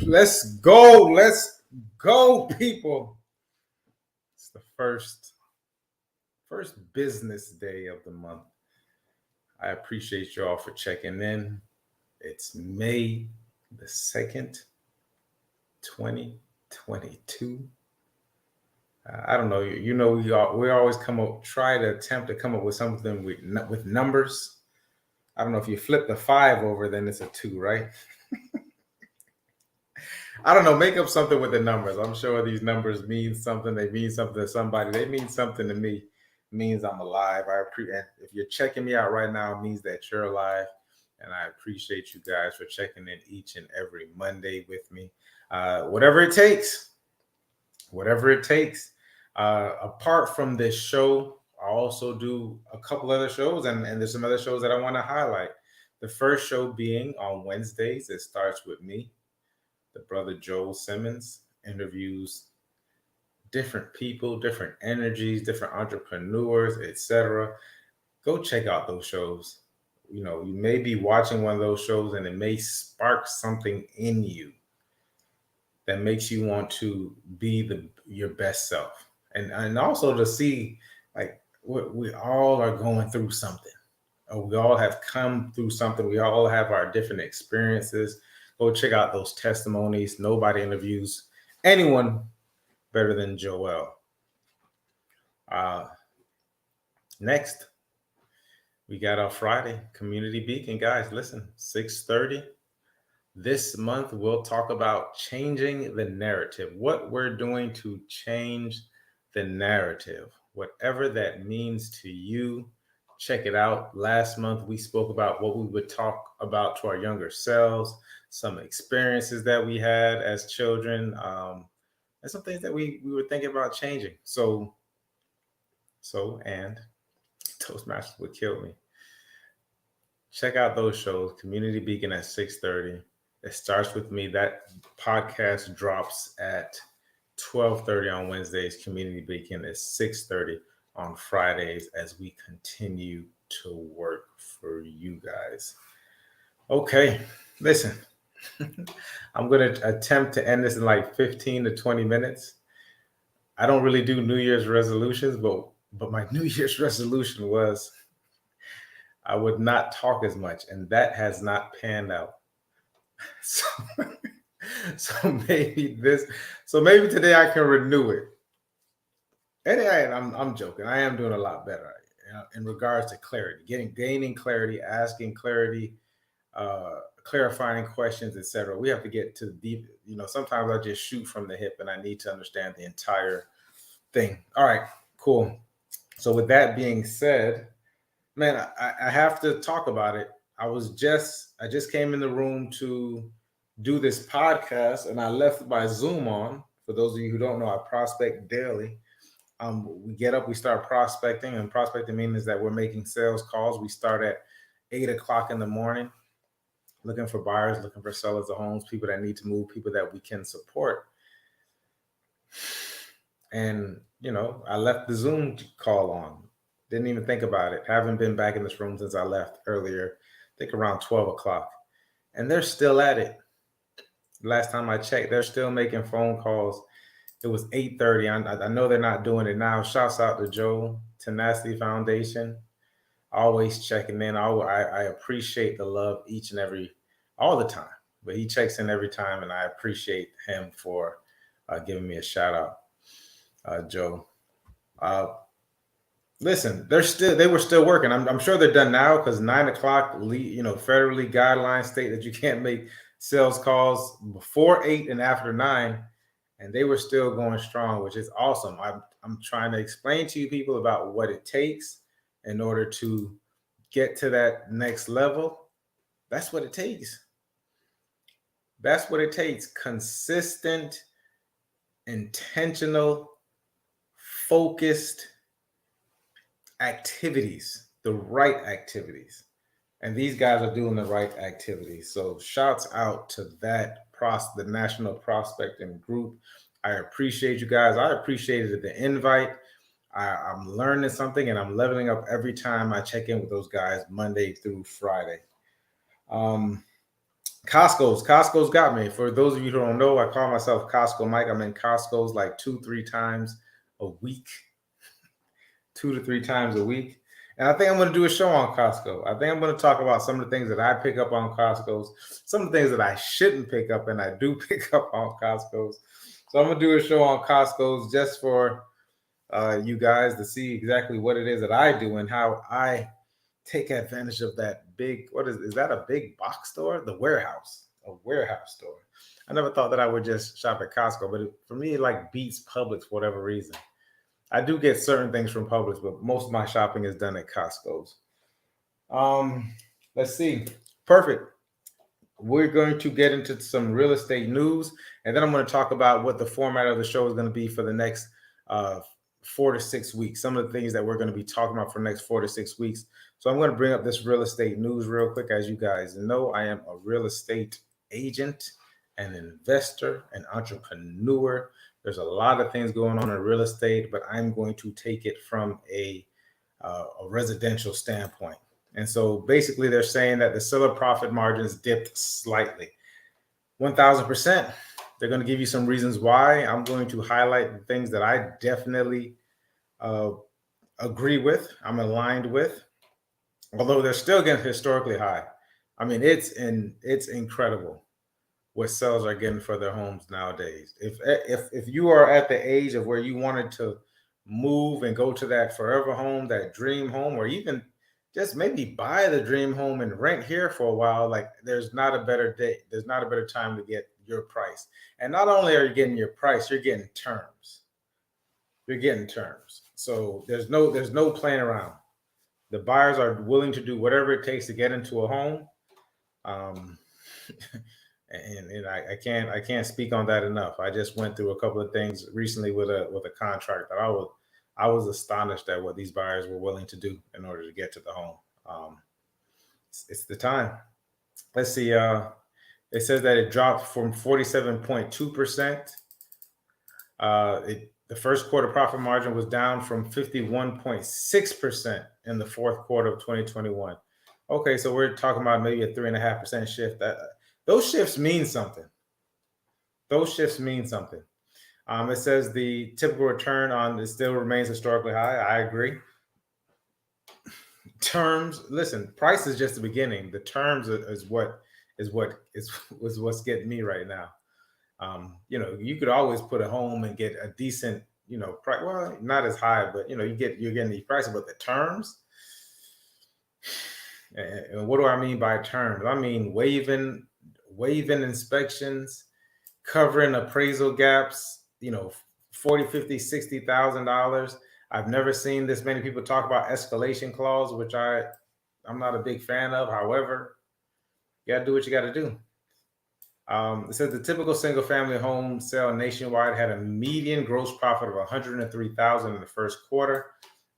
Let's go. Let's go, people. It's the first business day of the month. I appreciate you all for checking in. It's May the 2nd, 2022. I don't know. You know, we always try to attempt to come up with something with numbers. I don't know, if you flip the 5 over, then it's a 2, right? I don't know. Make up something with the numbers. I'm sure these numbers mean something. They mean something to somebody. They mean something to me. It means I'm alive. If you're checking me out right now, it means that you're alive. And I appreciate you guys for checking in each and every Monday with me. Whatever it takes. Apart from this show, I also do a couple other shows, and there's some other shows that I want to highlight. The first show being on Wednesdays. It starts with me. The brother Joel Simmons interviews different people, different energies, different entrepreneurs, etc. Go check out those shows. You know, you may be watching one of those shows and it may spark something in you that makes you want to be your best self. And also to see, like, we all are going through something. We all have come through something. We all have our different experiences. Go check out those testimonies. Nobody interviews anyone better than Joel. Next, we got our Friday Community Beacon. Guys, listen, 6:30. This month, we'll talk about changing the narrative, what we're doing to change the narrative, whatever that means to you. Check it out. Last month, we spoke about what we would talk about to our younger selves, some experiences that we had as children, and some things that we were thinking about changing. And Toastmasters would kill me. Check out those shows. Community Beacon at 6:30. It starts with me. That podcast drops at 12:30 on Wednesdays. Community Beacon is 6:30 on Fridays as we continue to work for you guys. Okay, listen. I'm going to attempt to end this in like 15 to 20 minutes. I don't really do New Year's resolutions, but my New Year's resolution was I would not talk as much, and that has not panned out. So maybe today I can renew it. And I'm joking. I am doing a lot better in regards to clarity, gaining clarity, asking clarity, clarifying questions, etc. We have to get to the deep. Sometimes I just shoot from the hip, and I need to understand the entire thing. All right, cool. So with that being said, man, I have to talk about it. I just came in the room to do this podcast, and I left my Zoom on. For those of you who don't know, I prospect daily. We get up, we start prospecting, and prospecting means that we're making sales calls. We start at 8 o'clock in the morning, looking for buyers, looking for sellers of homes, people that need to move, people that we can support. And, I left the Zoom call on. Didn't even think about it. Haven't been back in this room since I left earlier, I think around 12 o'clock. And they're still at it. Last time I checked, they're still making phone calls. It was 8:30. I know they're not doing it now. Shouts out to Joe, Tenacity Foundation. Always checking in. I appreciate the love all the time. But he checks in every time, and I appreciate him for giving me a shout out. Joe. Listen, they were still working. I'm sure they're done now because 9 o'clock, federally guidelines state that you can't make sales calls before 8 and after 9, and they were still going strong, which is awesome. I'm trying to explain to you people about what it takes in order to get to that next level. That's what it takes. That's what it takes. Consistent, intentional, focused activities, the right activities. And these guys are doing the right activities. So shouts out to the National Prospecting Group. I appreciate you guys. I appreciated the invite. I'm learning something and I'm leveling up every time I check in with those guys Monday through Friday. Costco's got me. For those of you who don't know, I call myself Costco Mike. I'm in Costco's like 2-3 times a week. 2 to 3 times a week. And I think I'm going to do a show on Costco. I think I'm going to talk about some of the things that I pick up on Costco's, some of the things that I shouldn't pick up and I do pick up on Costco's. So I'm going to do a show on Costco's just for you guys to see exactly what it is that I do and how I take advantage of that big, is that a big box store? A warehouse store. I never thought that I would just shop at Costco, but for me, it like beats Publix for whatever reason. I do get certain things from Publix, but most of my shopping is done at Costco's. Let's see. Perfect. We're going to get into some real estate news, and then I'm going to talk about what the format of the show is going to be for the next 4 to 6 weeks. Some of the things that we're going to be talking about for the next 4 to 6 weeks. So I'm going to bring up this real estate news real quick. As you guys know, I am a real estate agent, an investor, an entrepreneur. There's a lot of things going on in real estate, but I'm going to take it from a residential standpoint. And so basically they're saying that the seller profit margins dipped slightly. 1,000%. They're going to give you some reasons why. I'm going to highlight the things that I definitely agree with, I'm aligned with, although they're still getting historically high. I mean, it's incredible what sellers are getting for their homes nowadays. If you are at the age of where you wanted to move and go to that forever home, that dream home, or even just maybe buy the dream home and rent here for a while, like there's not a better day. There's not a better time to get your price. And not only are you getting your price, you're getting terms. You're getting terms. So there's no playing around. The buyers are willing to do whatever it takes to get into a home. And I can't speak on that enough. I just went through a couple of things recently with a contract that I was astonished at what these buyers were willing to do in order to get to the home. It's the time. Let's see. It says that it dropped from 47.2%. The first quarter profit margin was down from 51.6% in the fourth quarter of 2021. Okay, so we're talking about maybe a 3.5% shift. Those shifts mean something. It says the typical return on it still remains historically high. I agree. Terms, listen, price is just the beginning. The terms is what's getting me right now. You could always put a home and get a decent, price. Well, not as high, but you're getting these prices, but the terms. And what do I mean by terms? I mean waiving inspections, covering appraisal gaps, $40,000, $50,000, $60,000. I've never seen this many people talk about escalation clause, which I'm not a big fan of. However, you got to do what you got to do. It says the typical single family home sale nationwide had a median gross profit of $103,000 in the first quarter.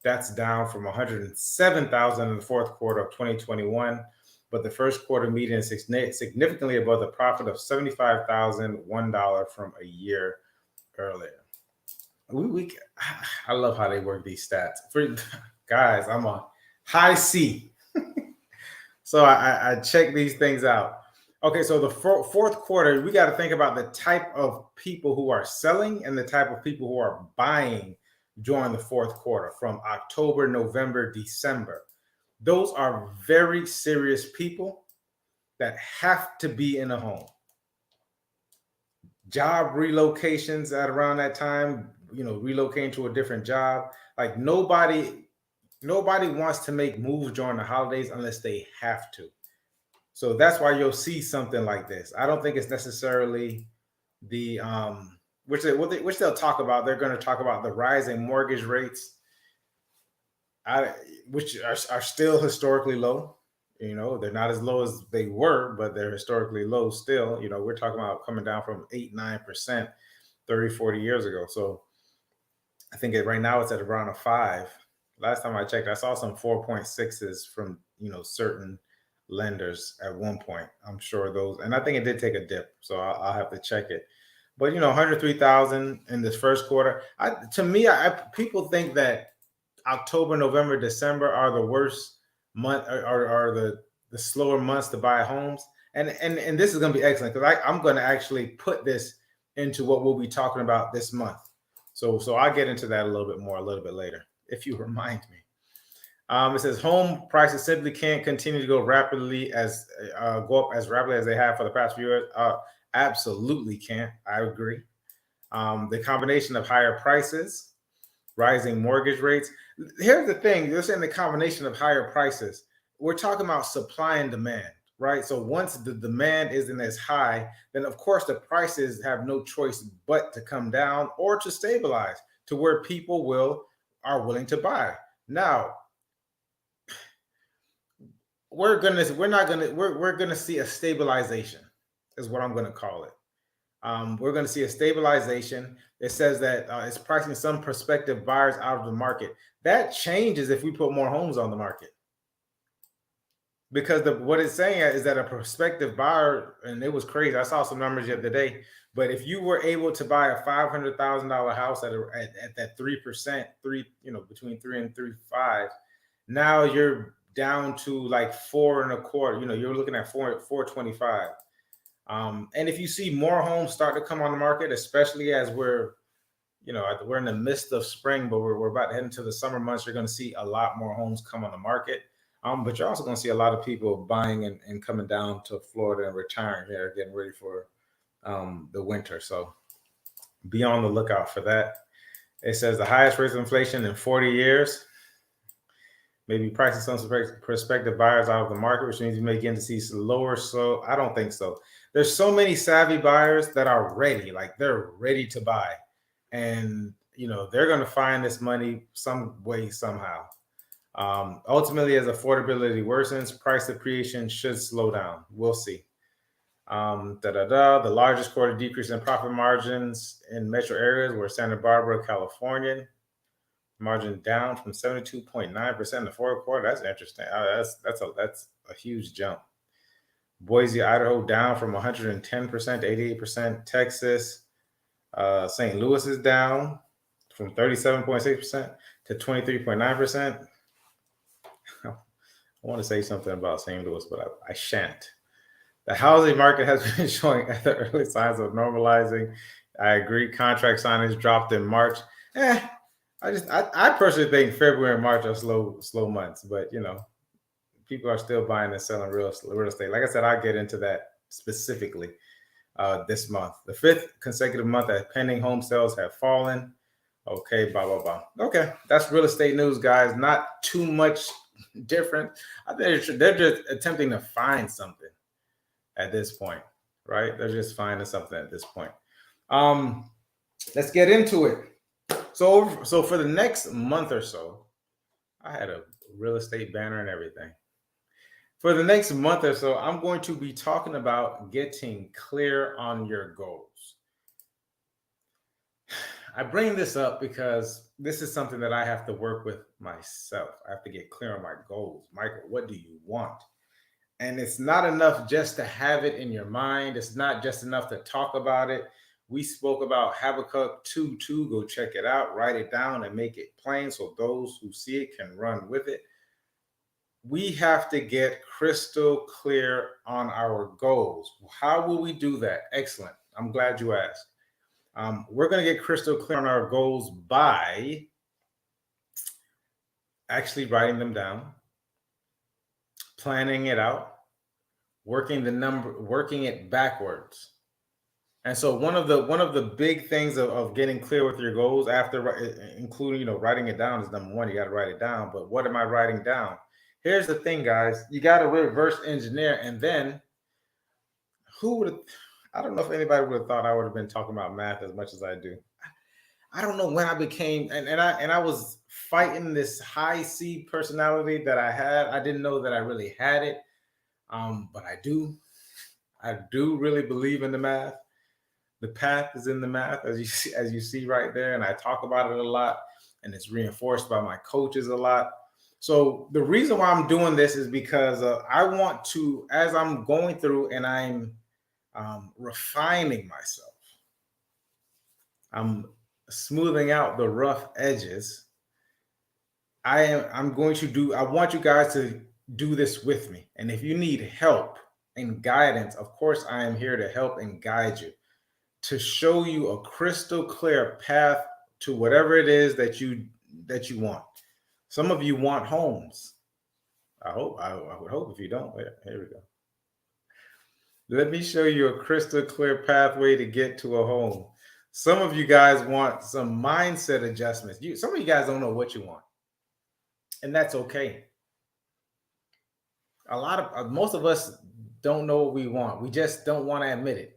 That's down from $107,000 in the fourth quarter of 2021. But the first quarter median is significantly above the profit of $75,001 from a year earlier. I love how they work these stats. Guys, I'm a high C. So I check these things out. Okay, so the fourth quarter, we got to think about the type of people who are selling and the type of people who are buying during the fourth quarter from October, November, December. Those are very serious people that have to be in a home. Job relocations at around that time, relocating to a different job. Like nobody wants to make moves during the holidays unless they have to. So that's why you'll see something like this. I don't think it's necessarily the which they'll talk about. They're going to talk about the rising mortgage rates, which are still historically low. They're not as low as they were, but they're historically low still. We're talking about coming down from 8-9% 30, 40 years ago. So I think right now it's at around a 5. Last time I checked, I saw some 4.6s from certain lenders at one point. I'm sure those, and I think it did take a dip, so I'll have to check it. But 103,000 in this first quarter. To me, people think that October, November, December are the worst month, are the slower months to buy homes, and this is going to be excellent because I'm going to actually put this into what we'll be talking about this month. So I'll get into that a little bit more a little bit later, if you remind me. It says home prices simply can't continue to go up as rapidly as they have for the past few years. Absolutely can't. I agree. The combination of higher prices, rising mortgage rates. Here's the thing: they're saying the combination of higher prices. We're talking about supply and demand, right? So once the demand isn't as high, then of course the prices have no choice but to come down or to stabilize to where people are willing to buy. Now, we're gonna see a stabilization, is what I'm gonna call it. We're going to see a stabilization. It says that it's pricing some prospective buyers out of the market. That changes if we put more homes on the market, because what it's saying is that a prospective buyer, and it was crazy. I saw some numbers the other day, but if you were able to buy a $500,000 house at that 3%, between 3 and 3.5, now you're down to like 4.25. You're looking at 4.25. And if you see more homes start to come on the market, especially as we're in the midst of spring, but we're about to head into the summer months, you're going to see a lot more homes come on the market. But you're also going to see a lot of people buying and coming down to Florida and retiring here, getting ready for the winter. So be on the lookout for that. It says the highest rate of inflation in 40 years. Maybe pricing some prospective buyers out of the market, which means you may begin to see lower. So I don't think so. There's so many savvy buyers that are ready, like they're ready to buy. And, they're going to find this money some way, somehow. Ultimately, as affordability worsens, price appreciation should slow down. We'll see. The largest quarter decrease in profit margins in metro areas were Santa Barbara, California. Margin down from 72.9% in the fourth quarter. That's interesting. That's a huge jump. Boise, Idaho down from 110% to 88%. Texas, St. Louis is down from 37.6% to 23.9%. I want to say something about St. Louis, but I shan't. The housing market has been showing the early signs of normalizing. I agree. Contract signings dropped in March. I personally think February and March are slow months, but people are still buying and selling real estate. Like I said, I'll get into that specifically this month. The 5th consecutive month that pending home sales have fallen. Okay, blah, blah, blah. Okay, that's real estate news, guys. Not too much different. I think they're just attempting to find something at this point, right? They're just finding something at this point. Let's get into it. So for the next month or so, I had a real estate banner and everything. For the next month or so, I'm going to be talking about getting clear on your goals. I bring this up because this is something that I have to work with myself. I have to get clear on my goals. Michael, what do you want? And it's not enough just to have it in your mind. It's not just enough to talk about it. We spoke about Habakkuk 2:2. Go check it out, write it down, and make it plain so those who see it can run with it. We have to get crystal clear on our goals. How will we do that? Excellent. I'm glad you asked. We're going to get crystal clear on our goals by actually writing them down, planning it out, working it backwards. And so one of the big things of getting clear with your goals after including writing it down is number one. You got to write it down. But what am I writing down? Here's the thing, guys. You got to reverse engineer, and then who would have? I don't know if anybody would have thought I would have been talking about math as much as I do. I don't know when I became and I was fighting this high C personality that I had. I didn't know that I really had it. But I do. I do really believe in the math. The path is in the math, as you see right there, and I talk about it a lot, and it's reinforced by my coaches a lot. So the reason why I'm doing this is because I want to, as I'm going through and I'm refining myself, I'm smoothing out the rough edges. I'm going to do. I want you guys to do this with me, and if you need help and guidance, of course, I am here to help and guide you, to show you a crystal clear path to whatever it is that you want. Some of you want homes. I would hope. If you don't, here we go. Let me show you a crystal clear pathway to get to a home. Some of you guys want some mindset adjustments. Some of you guys don't know what you want, and that's okay. Most of us don't know what we want. We just don't want to admit it.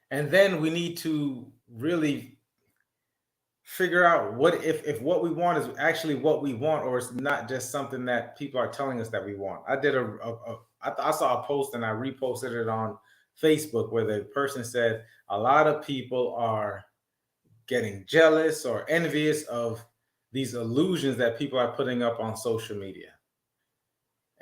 And then we need to really figure out what if what we want is actually what we want, or it's not just something that people are telling us that we want. I saw a post and I reposted it on Facebook where the person said a lot of people are getting jealous or envious of these illusions that people are putting up on social media.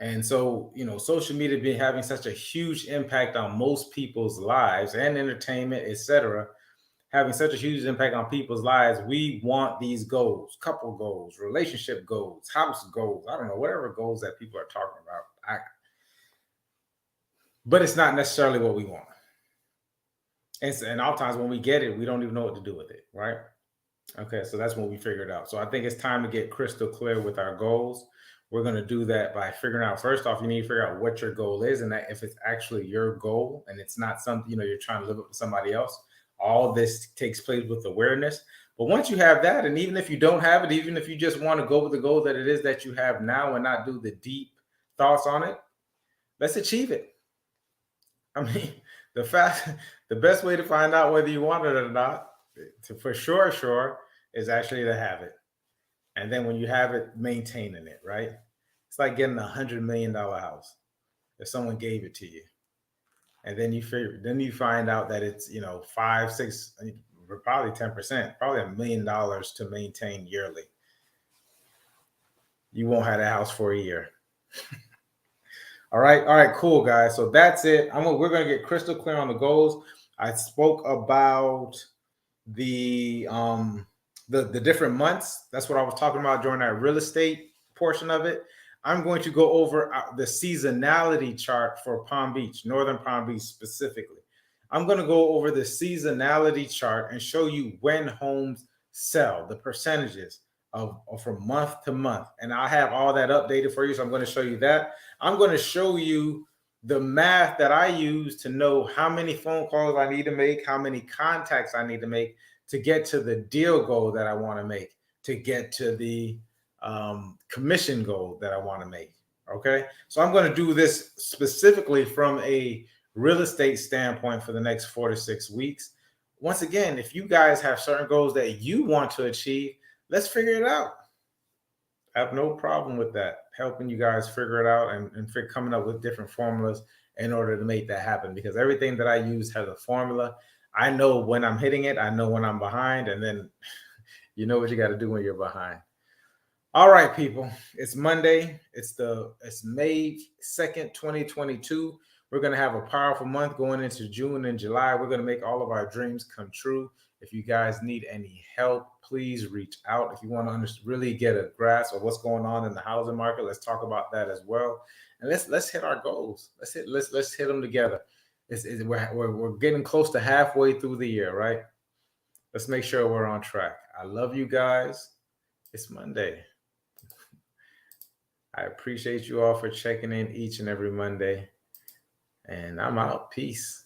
And so, social media being having such a huge impact on most people's lives and entertainment, etc., having such a huge impact on people's lives, we want these goals, couple goals, relationship goals, house goals, I don't know, whatever goals that people are talking about. But it's not necessarily what we want. And oftentimes when we get it, we don't even know what to do with it, right? Okay, so that's when we figure it out. So I think it's time to get crystal clear with our goals. We're going to do that by figuring out, first off, you need to figure out what your goal is, and that if it's actually your goal and it's not something you're trying to live up to somebody else. All this takes place with awareness. But once you have that, and even if you don't have it, even if you just want to go with the goal that it is that you have now and not do the deep thoughts on it, let's achieve it. I mean, the best way to find out whether you want it or not, for sure, is actually to have it. And then when you have it, maintaining it, right? It's like getting $100 million house if someone gave it to you. And then you find out that it's 5, 6, probably 10%, probably $1 million to maintain yearly. You won't have that house for a year. All right, cool, guys. So that's it. We're gonna get crystal clear on the goals. I spoke about the different months. That's what I was talking about during that real estate portion of it. I'm going to go over the seasonality chart for Palm Beach, Northern Palm Beach specifically. I'm going to go over the seasonality chart and show you when homes sell, the percentages of from month to month. And I have all that updated for you. So I'm going to show you that. I'm going to show you the math that I use to know how many phone calls I need to make, how many contacts I need to make to get to the deal goal that I want to make, to get to the commission goal that I want to make. Okay. So I'm going to do this specifically from a real estate standpoint for the next 4 to 6 weeks. Once again, if you guys have certain goals that you want to achieve, let's figure it out. I have no problem with that, helping you guys figure it out and coming up with different formulas in order to make that happen, because everything that I use has a formula. I know when I'm hitting it, I know when I'm behind, and then you know what you got to do when you're behind. All right, people, it's Monday. It's May 2nd, 2022. We're going to have a powerful month going into June and July. We're going to make all of our dreams come true. If you guys need any help, please reach out. If you want to really get a grasp of what's going on in the housing market, let's talk about that as well. And let's hit our goals. Let's hit them together. We're getting close to halfway through the year, right? Let's make sure we're on track. I love you guys. It's Monday. I appreciate you all for checking in each and every Monday. And I'm out. Peace.